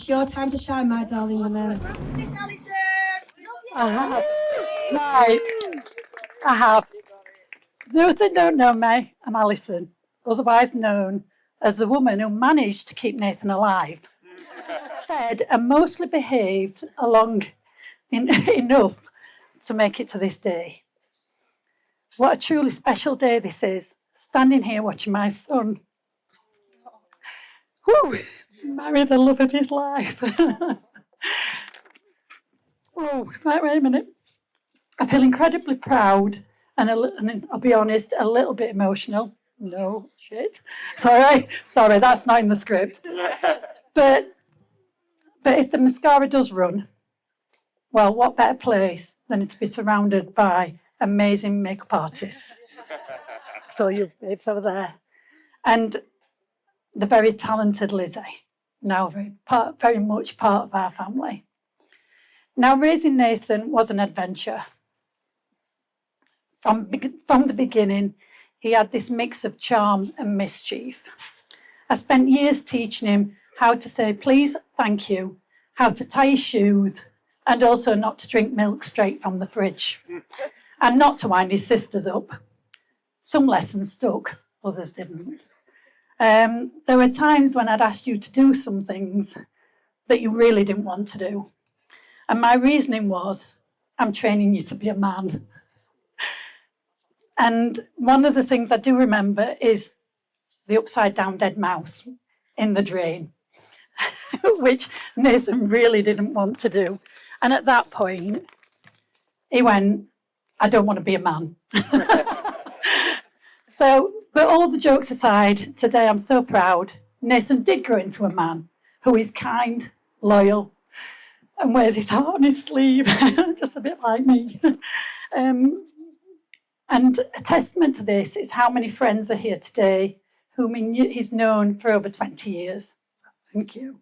It's your time to shine, my darling. I have. Right. I have. Those that don't know me, I'm Alison, otherwise known as the woman who managed to keep Nathan alive, fed and mostly behaved enough to make it to this day. What a truly special day this is, standing here watching my son marry the love of his life. Wait a minute. I feel incredibly proud and I'll be honest, a little bit emotional. No shit. Sorry, that's not in the script. But if the mascara does run, well, what better place than to be surrounded by amazing makeup artists? So you babes over there. And the very talented Lizzy, now very much part of our family. Now, raising Nathan was an adventure. From the beginning, he had this mix of charm and mischief. I spent years teaching him how to say please, thank you, how to tie his shoes, and also not to drink milk straight from the fridge, and not to wind his sisters up. Some lessons stuck, others didn't. There were times when I'd asked you to do some things that you really didn't want to do. And my reasoning was, I'm training you to be a man. And one of the things I do remember is the upside down dead mouse in the drain, which Nathan really didn't want to do. And at that point, he went, I don't want to be a man. But all the jokes aside, today I'm so proud. Nathan did grow into a man who is kind, loyal, and wears his heart on his sleeve, just a bit like me. And a testament to this is how many friends are here today whom he's known for over 20 years. Thank you.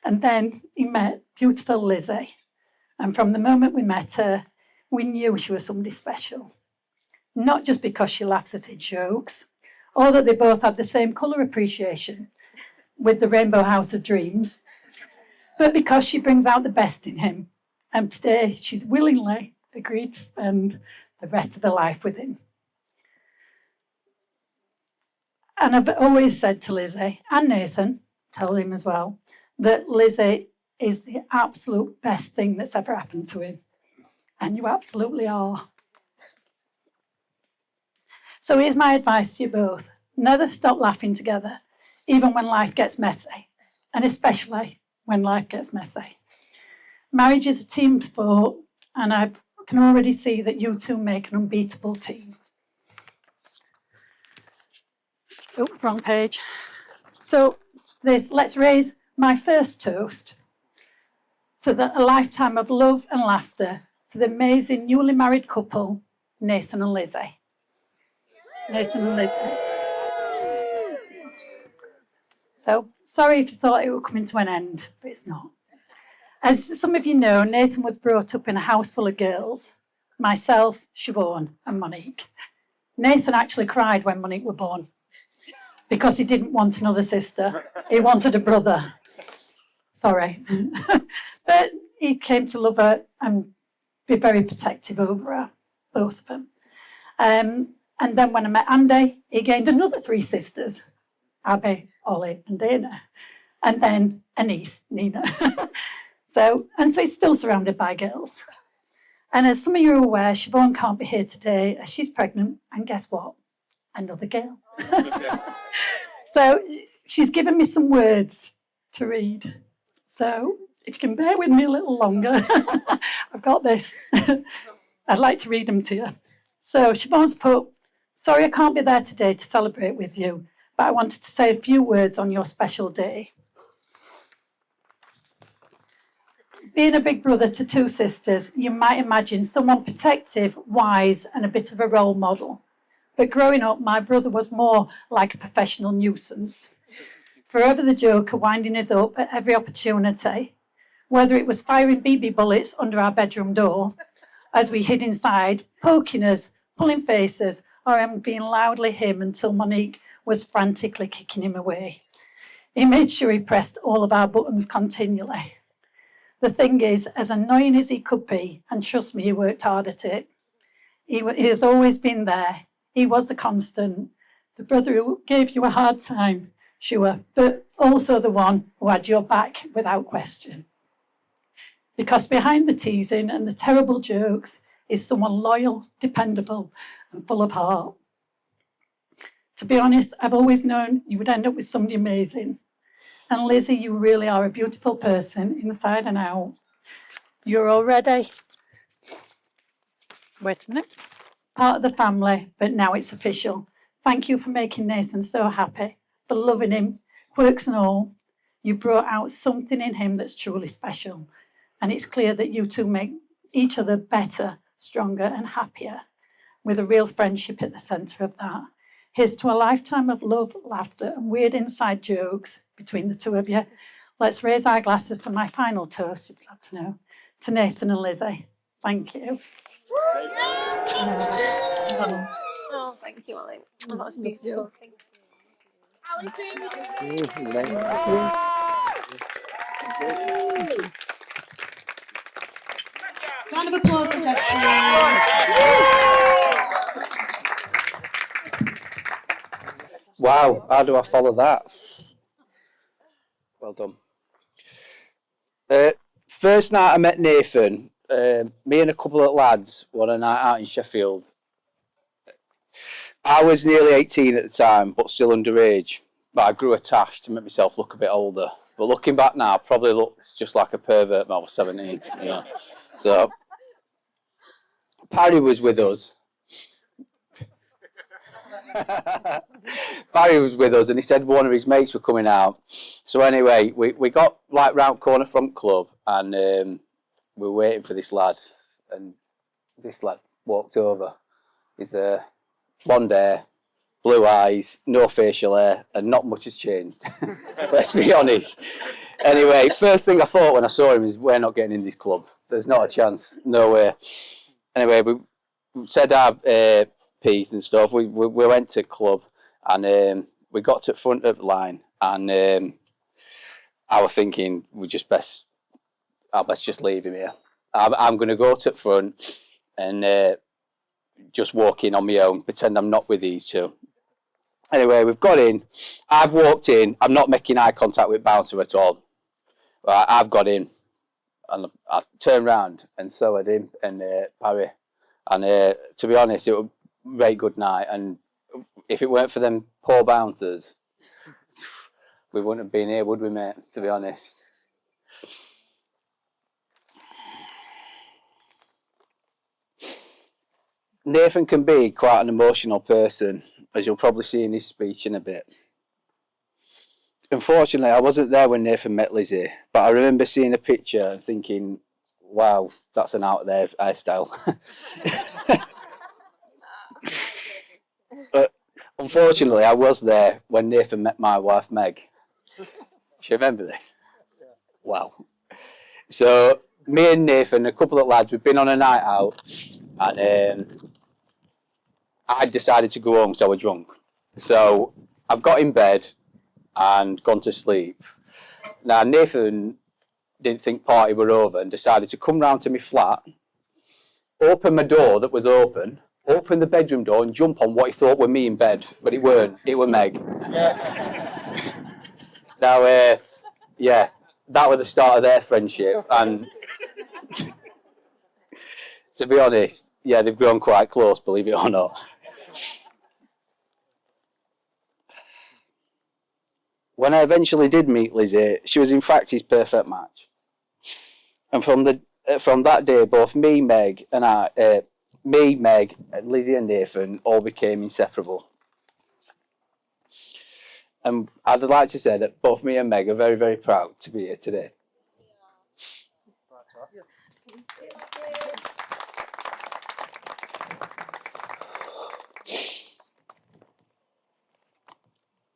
And then he met beautiful Lizzy. And from the moment we met her, we knew she was somebody special. Not just because she laughs at his jokes, or that they both have the same colour appreciation with the Rainbow House of Dreams, but because she brings out the best in him. And today she's willingly agreed to spend the rest of her life with him. And I've always said to Lizzy and Nathan, tell him as well, that Lizzy is the absolute best thing that's ever happened to him. And you absolutely are. So here's my advice to you both. Never stop laughing together, even when life gets messy, and especially when life gets messy. Marriage is a team sport, and I can already see that you two make an unbeatable team. Oh, wrong page. So let's raise my first toast to a lifetime of love and laughter to the amazing newly married couple, Nathan and Lizzy. Nathan and Lizzy. So, sorry if you thought it would come to an end, but it's not. As some of you know, Nathan was brought up in a house full of girls, myself, Siobhan and Monique. Nathan actually cried when Monique was born because he didn't want another sister. He wanted a brother. Sorry. But he came to love her and be very protective over her, both of them. And then when I met Andy, he gained another 3 sisters, Abby, Ollie and Dana, and then a niece, Nina. So he's still surrounded by girls. And as some of you are aware, Siobhan can't be here today as she's pregnant, and guess what? Another girl. So she's given me some words to read. So if you can bear with me a little longer, I've got this. I'd like to read them to you. So Siobhan's put, sorry I can't be there today to celebrate with you, but I wanted to say a few words on your special day. Being a big brother to 2 sisters, you might imagine someone protective, wise, and a bit of a role model. But growing up, my brother was more like a professional nuisance. Forever the joker, winding us up at every opportunity, whether it was firing BB bullets under our bedroom door as we hid inside, poking us, pulling faces, or being loudly him until Monique was frantically kicking him away. He made sure he pressed all of our buttons continually. The thing is, as annoying as he could be, and trust me, he worked hard at it, he has always been there. He was the constant, the brother who gave you a hard time, sure, but also the one who had your back without question. Because behind the teasing and the terrible jokes is someone loyal, dependable, and full of heart. To be honest, I've always known you would end up with somebody amazing. And Lizzie, you really are a beautiful person inside and out. You're already, wait a minute, part of the family, but now it's official. Thank you for making Nathan so happy, for loving him, quirks and all. You brought out something in him that's truly special. And it's clear that you two make each other better, stronger and happier, with a real friendship at the centre of that. Here's to a lifetime of love, laughter and weird inside jokes between the two of you. Let's raise our glasses for my final toast, you'd like to know, to Nathan and Lizzie. Thank you. Oh, thank you, Ali. Oh, that was beautiful. Thank you. Round of applause for Jeff. Wow, how do I follow that? Well done. First night I met Nathan, me and a couple of lads were on a night out in Sheffield. I was nearly 18 at the time, but still underage. But I grew a tash to make myself look a bit older. But looking back now, I probably looked just like a pervert when I was 17. You know? So Parry was with us. Barry was with us and he said one of his mates were coming out. So anyway, we got like round corner front club and we were waiting for this lad and this lad walked over. He's blonde hair, blue eyes, no facial hair and not much has changed. Let's be honest. Anyway, first thing I thought when I saw him is we're not getting in this club. There's not a chance, no way. Anyway, we said our piece and stuff. We went to club and we got to the front of the line and I was thinking we just best just leave him here. I'm going to go to the front and just walk in on my own, pretend I'm not with these two. Anyway, we've got in. I've walked in. I'm not making eye contact with bouncer at all. I've got in and I turned round and so had him and Parry. And to be honest, it was a very good night. And if it weren't for them poor bouncers, we wouldn't have been here, would we, mate? To be honest. Nathan can be quite an emotional person, as you'll probably see in his speech in a bit. Unfortunately, I wasn't there when Nathan met Lizzie, but I remember seeing a picture and thinking, wow, that's an out there hairstyle. But unfortunately, I was there when Nathan met my wife, Meg. Do you remember this? Wow. So, me and Nathan, a couple of lads, we've been on a night out, and I decided to go home because I was drunk. So, I've got in bed and gone to sleep. Now, Nathan didn't think party were over and decided to come round to my flat, open my door that was open, open the bedroom door and jump on what he thought were me in bed, but it weren't. It were Meg. Now, yeah, that was the start of their friendship, and to be honest, yeah, they've grown quite close, believe it or not. When I eventually did meet Lizzie, she was in fact his perfect match. And from that day, both me, Meg, Lizzie and Nathan all became inseparable. And I'd like to say that both me and Meg are very, very proud to be here today.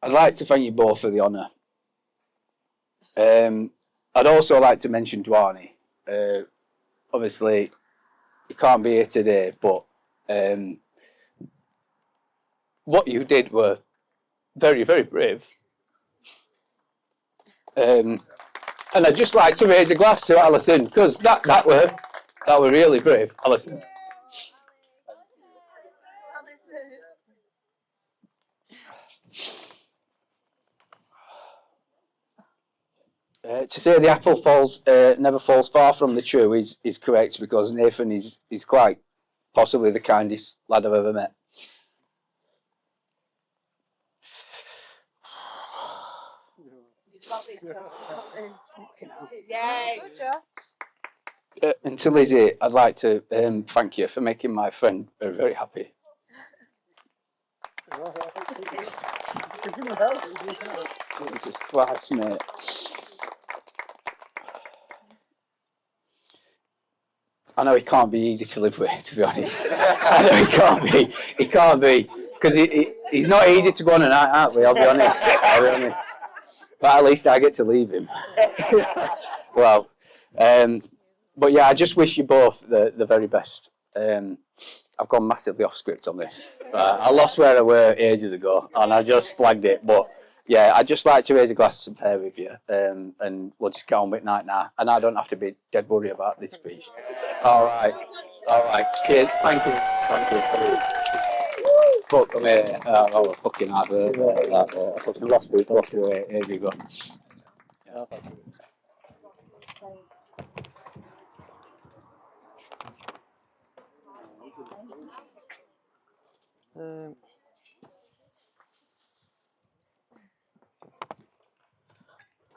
I'd like to thank you both for the honour. I'd also like to mention Dwani. Obviously, he can't be here today, but what you did were very, very brave. And I'd just like to raise a glass to Alison, because that were really brave, Alison. To say the apple never falls far from the tree is correct, because Nathan is quite possibly the kindest lad I've ever met. And to Lizzie, I'd like to thank you for making my friend very, very happy. Jesus Christ, mate. I know he can't be easy to live with, to be honest. I know he can't be, because he's not easy to go on a night out with, I'll be honest. But at least I get to leave him. Well, but yeah, I just wish you both the very best. I've gone massively off script on this. I lost where I were ages ago, and I just flagged it. But yeah, I'd just like to raise a glass to pair with you, and we'll just get on with night now. And I don't have to be dead worried about this speech. All right. Cheers. Thank you. Fuck me. Oh, fucking hard work. I fucking lost it. Here we go. Yeah, thank you.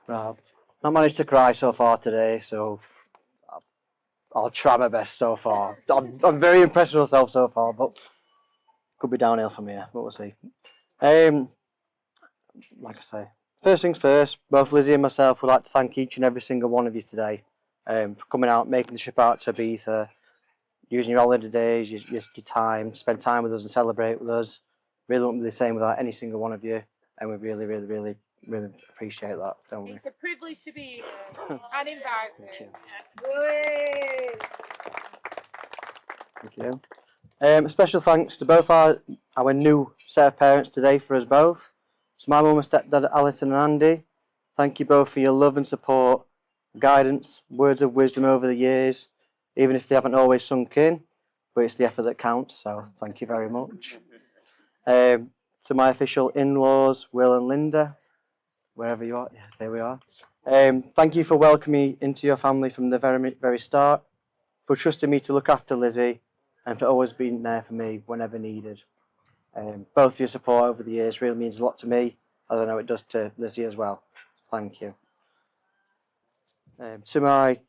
Right. Not managed to cry so far today, so I'll try my best so far. I'm very impressed with myself so far, but could be downhill from here, but we'll see. Like I say, first things first, both Lizzie and myself would like to thank each and every single one of you today for coming out, making the trip out to Ibiza, using your holiday days, your time, spend time with us and celebrate with us. Really wouldn't be the same without any single one of you, and we really appreciate that, don't we? It's a privilege to be here and invited. Thank you. Yay. Thank you. A special thanks to both our new set of parents today for us both. So my mum and stepdad Alison and Andy, thank you both for your love and support, guidance, words of wisdom over the years, even if they haven't always sunk in, but it's the effort that counts, so thank you very much. To my official in-laws, Will and Linda, wherever you are, yes, here we are. Thank you for welcoming me into your family from the very start, for trusting me to look after Lizzie, and for always being there for me whenever needed. Both your support over the years really means a lot to me, as I know it does to Lizzie as well. Thank you. To my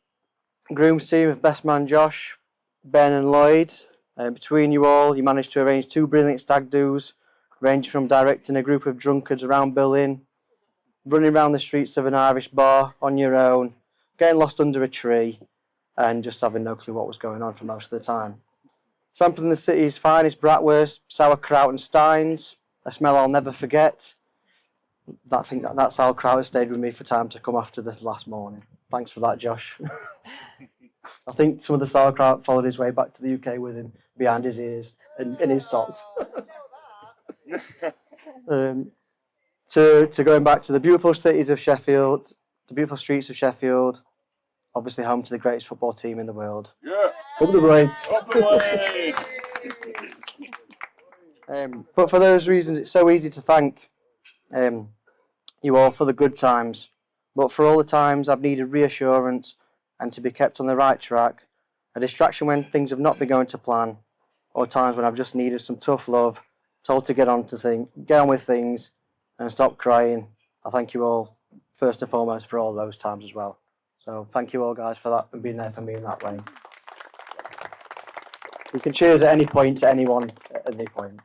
groom's team of best man Josh, Ben and Lloyd, between you all, you managed to arrange 2 brilliant stag do's, ranging from directing a group of drunkards around Berlin, running around the streets of an Irish bar on your own, getting lost under a tree, and just having no clue what was going on for most of the time. Sampling the city's finest bratwurst, sauerkraut and steins, a smell I'll never forget. That sauerkraut has stayed with me for time to come after this last morning. Thanks for that, Josh. I think some of the sauerkraut followed his way back to the UK with him behind his ears and in his socks. To going back to the beautiful cities of Sheffield, the beautiful streets of Sheffield, obviously home to the greatest football team in the world. Yeah. Up the Blades. But for those reasons, it's so easy to thank you all for the good times. But for all the times I've needed reassurance and to be kept on the right track, a distraction when things have not been going to plan, or times when I've just needed some tough love, told to get on with things, and stop crying. I thank you all first and foremost for all those times as well. So thank you all guys for that and being there for me in that way. You can cheers at any point to anyone at any point.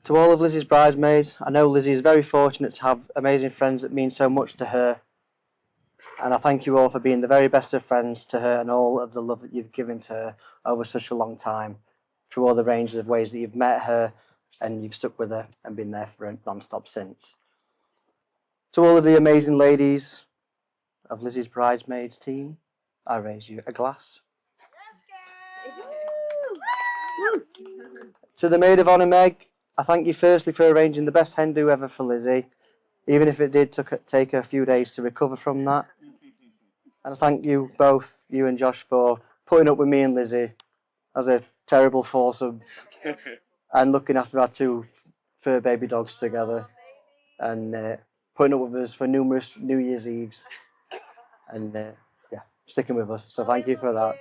To all of Lizzie's bridesmaids, I know Lizzie is very fortunate to have amazing friends that mean so much to her. And I thank you all for being the very best of friends to her and all of the love that you've given to her over such a long time, through all the ranges of ways that you've met her and you've stuck with her and been there for her non-stop since. To all of the amazing ladies of Lizzie's bridesmaids team, I raise you a glass. To the maid of honour, Meg, I thank you firstly for arranging the best hen do ever for Lizzie, even if it did take her a few days to recover from that. And I thank you both, you and Josh, for putting up with me and Lizzie as a terrible foursome and looking after our two fur baby dogs together and putting up with us for numerous New Year's Eves and yeah, sticking with us. So thank you for that.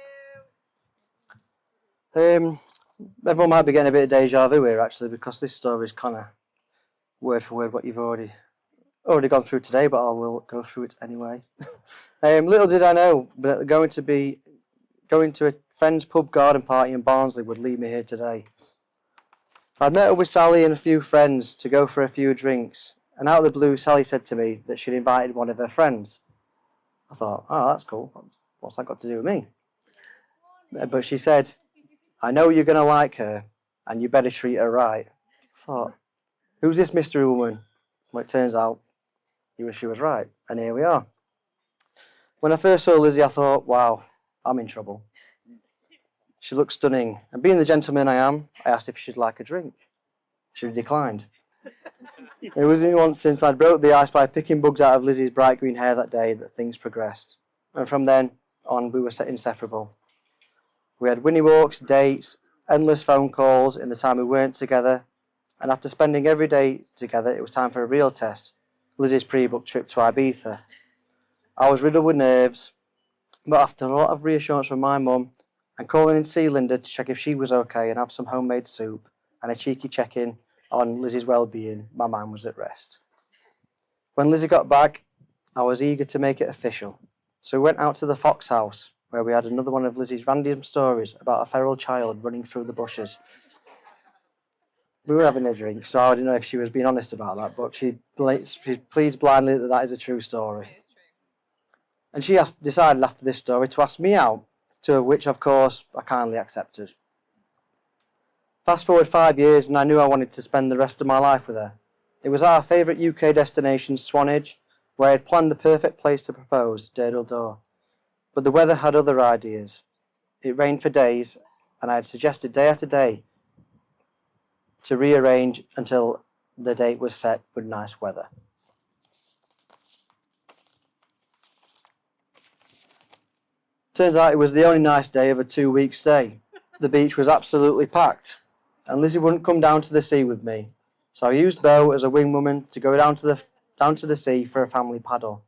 Everyone might be getting a bit of deja vu here actually, because this story is kind of word for word what you've already gone through today, but I will go through it anyway. Little did I know that going to a friend's pub garden party in Barnsley would lead me here today. I'd met up with Sally and a few friends to go for a few drinks, and out of the blue Sally said to me that she'd invited one of her friends. I thought, oh, that's cool. What's that got to do with me? But she said, I know you're going to like her, and you better treat her right. I thought, who's this mystery woman? Well, it turns out she was right, and here we are. When I first saw Lizzie, I thought, wow, I'm in trouble. She looked stunning, and being the gentleman I am, I asked if she'd like a drink. She declined. It was only once since I'd broke the ice by picking bugs out of Lizzie's bright green hair that day that things progressed. And from then on, we were inseparable. We had Winnie walks, dates, endless phone calls in the time we weren't together, and after spending every day together, it was time for a real test, Lizzie's pre-booked trip to Ibiza. I was riddled with nerves, but after a lot of reassurance from my mum, and calling in to see Linda to check if she was okay and have some homemade soup, and a cheeky check-in on Lizzie's well-being, my mind was at rest. When Lizzie got back, I was eager to make it official, so we went out to the Fox House, where we had another one of Lizzie's random stories about a feral child running through the bushes. We were having a drink, so I didn't know if she was being honest about that, but she pleads blindly that is a true story. And she decided after this story to ask me out, to which, of course, I kindly accepted. Fast forward 5 years, and I knew I wanted to spend the rest of my life with her. It was our favourite UK destination, Swanage, where I had planned the perfect place to propose, Durdle Door. But the weather had other ideas. It rained for days, and I had suggested day after day to rearrange until the date was set with nice weather. Turns out it was the only nice day of a 2-week stay. The beach was absolutely packed, and Lizzie wouldn't come down to the sea with me, so I used Beau as a wingwoman to go down to the sea for a family paddle.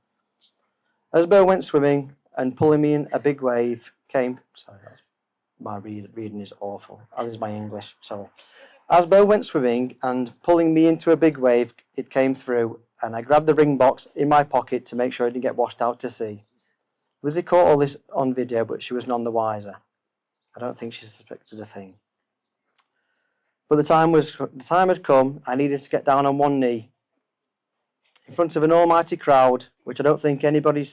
As Beau went swimming and pulling me in a big wave came... Sorry, that's, my reading is awful. That is my English, sorry. As Beau went swimming and pulling me into a big wave, it came through, and I grabbed the ring box in my pocket to make sure it didn't get washed out to sea. Lizzie caught all this on video, but she was none the wiser. I don't think she suspected a thing. But the time had come. I needed to get down on one knee in front of an almighty crowd, which I don't think anybody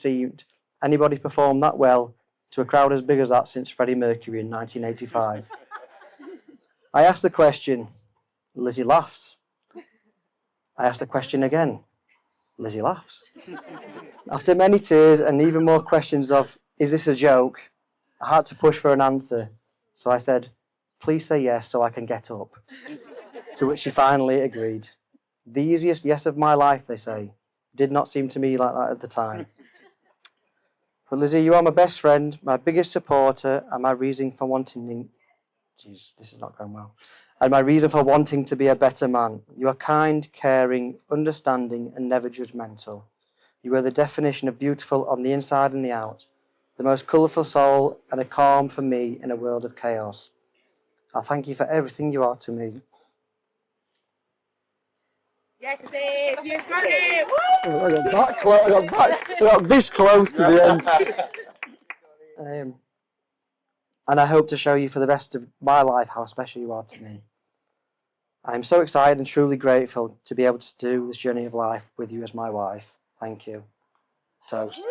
performed that well to a crowd as big as that since Freddie Mercury in 1985. I asked the question. Lizzie laughs. I asked the question again. Lizzie laughs. After many tears and even more questions of, is this a joke? I had to push for an answer. So I said, please say yes so I can get up. To which she finally agreed. The easiest yes of my life, they say. Did not seem to me like that at the time. But Lizzie, you are my best friend, my biggest supporter, and my reason for wanting... Jeez, this is not going well. And my reason for wanting to be a better man. You are kind, caring, understanding, and never judgmental. You are the definition of beautiful on the inside and the out. The most colourful soul and a calm for me in a world of chaos. I thank you for everything you are to me. Yes, Dave, you've got it! I got this close to the end. And I hope to show you for the rest of my life how special you are to me. I am so excited and truly grateful to be able to do this journey of life with you as my wife. Thank you. Toast.